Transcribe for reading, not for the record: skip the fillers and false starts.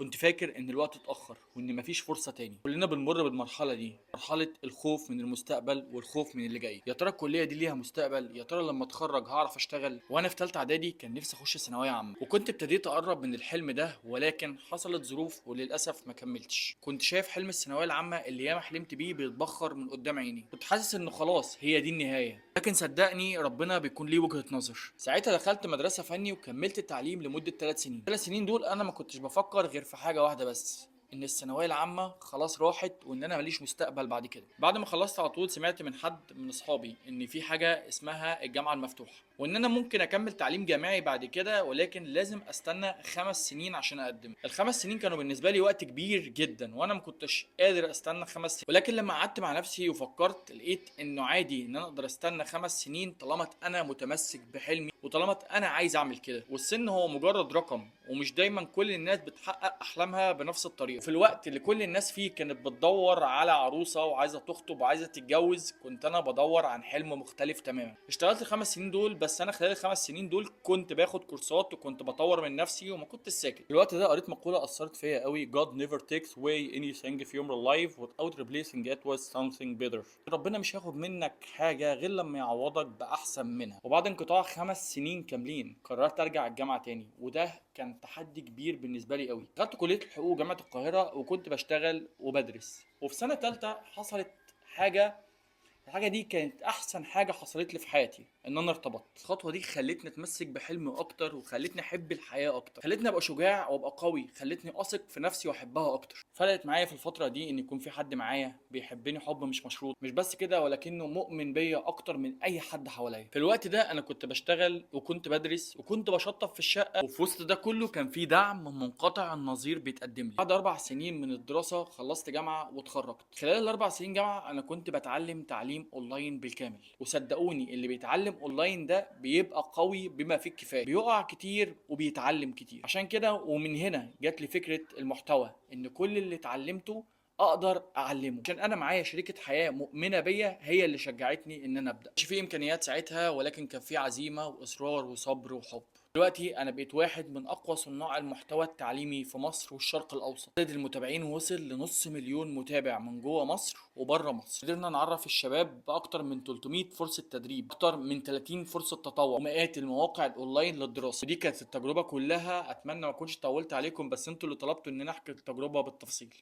كنت فاكر ان الوقت اتأخر وان مفيش فرصة تاني. كلنا بنمر بالمرحلة دي، مرحلة الخوف من المستقبل والخوف من اللي جاي. يا ترى الكلية دي ليها مستقبل؟ يا ترى لما اتخرج هعرف اشتغل؟ وانا في ثالثة اعدادي كان نفسي اخش ثانوية عامة، وكنت ابتديت اقرب من الحلم ده، ولكن حصلت ظروف وللاسف ما كملتش. كنت شايف حلم الثانوية العامة اللي ياما حلمت بيه بيتبخر من قدام عيني، كنت حاسس انه خلاص هي دي النهاية. لكن صدقني ربنا بيكون ليه وجهة نظر. ساعتها دخلت مدرسة فني وكملت التعليم لمدة 3 سنين. 3 سنين دول انا ما كنتش بفكر غير في حاجة واحدة بس، ان الثانويه العامه خلاص راحت وان انا ماليش مستقبل بعد كده. بعد ما خلصت على طول سمعت من حد من اصحابي ان في حاجه اسمها الجامعه المفتوحه، وان انا ممكن اكمل تعليم جامعي بعد كده، ولكن لازم استنى 5 سنين عشان اقدم. ال5 سنين كانوا بالنسبه لي وقت كبير جدا، وانا ما كنتش قادر استنى 5 سنين. ولكن لما قعدت مع نفسي وفكرت لقيت انه عادي ان انا اقدر استنى 5 سنين طالما انا متمسك بحلمي وطالما انا عايز اعمل كده. والسن هو مجرد رقم، ومش دايما كل الناس بتحقق احلامها بنفس الطريقه. في الوقت اللي كل الناس فيه كانت بتدور على عروسه وعايزه تخطب وعايزه تتجوز، كنت انا بدور عن حلم مختلف تماما. اشتغلت ال5 سنين دول، بس انا خلال ال5 سنين دول كنت باخد كورسات وكنت بطور من نفسي وما كنت ساكت. في الوقت ده قريت مقوله اثرت فيا قوي: God never takes away anything from your life without replacing it with something better. ربنا مش هياخد منك حاجه غير لما يعوضك باحسن منها. وبعد انقطاع 5 سنين كاملين قررت ارجع الجامعه تاني، وده كان تحدي كبير بالنسبه لي قوي. دخلت كليه الحقوق جامعه القاهره وكنت بشتغل وبدرس. وفي سنه ثالثه حصلت حاجه، الحاجه دي كانت احسن حاجه حصلت لي في حياتي، ان انا ارتبطت. الخطوه دي خلتني اتمسك بحلمي اكتر، وخلتني احب الحياه اكتر، خلتني ابقى شجاع وابقى قوي، خلتني اثق في نفسي واحبها اكتر. فرقت معايا في الفتره دي ان يكون في حد معايا بيحبني حب مش مشروط، مش بس كده ولكنه مؤمن بيا اكتر من اي حد حواليا. في الوقت ده انا كنت بشتغل وكنت بدرس وكنت بشطف في الشقه، وفي وسط ده كله كان في دعم منقطع النظير بيتقدم لي. بعد 4 سنين من الدراسه خلصت جامعه واتخرجت. خلال ال4 سنين جامعه انا كنت بتعلم تعليم اونلاين بالكامل. وصدقوني اللي بيتعلم اونلاين ده بيبقى قوي بما فيه الكفايه، بيقع كتير وبيتعلم كتير. عشان كده ومن هنا جات لي فكره المحتوى، ان كل اللي اتعلمته اقدر اعلمه، عشان انا معايا شريكه حياه مؤمنه بيا هي اللي شجعتني ان انا ابدا. مش في امكانيات ساعتها، ولكن كان في عزيمه واصرار وصبر وحب. دلوقتي انا بقيت واحد من اقوى صناع المحتوى التعليمي في مصر والشرق الاوسط. عدد المتابعين وصل لنص مليون متابع من جوه مصر وبره مصر. قدرنا نعرف الشباب باكتر من 300 فرصه تدريب، اكتر من 30 فرصه تطوع، ومئات المواقع الاونلاين للدراسه. ودي كانت التجربه كلها. اتمنى ما اكونش طولت عليكم، بس انتوا اللي طلبتوا ان انا احكي التجربه بالتفصيل.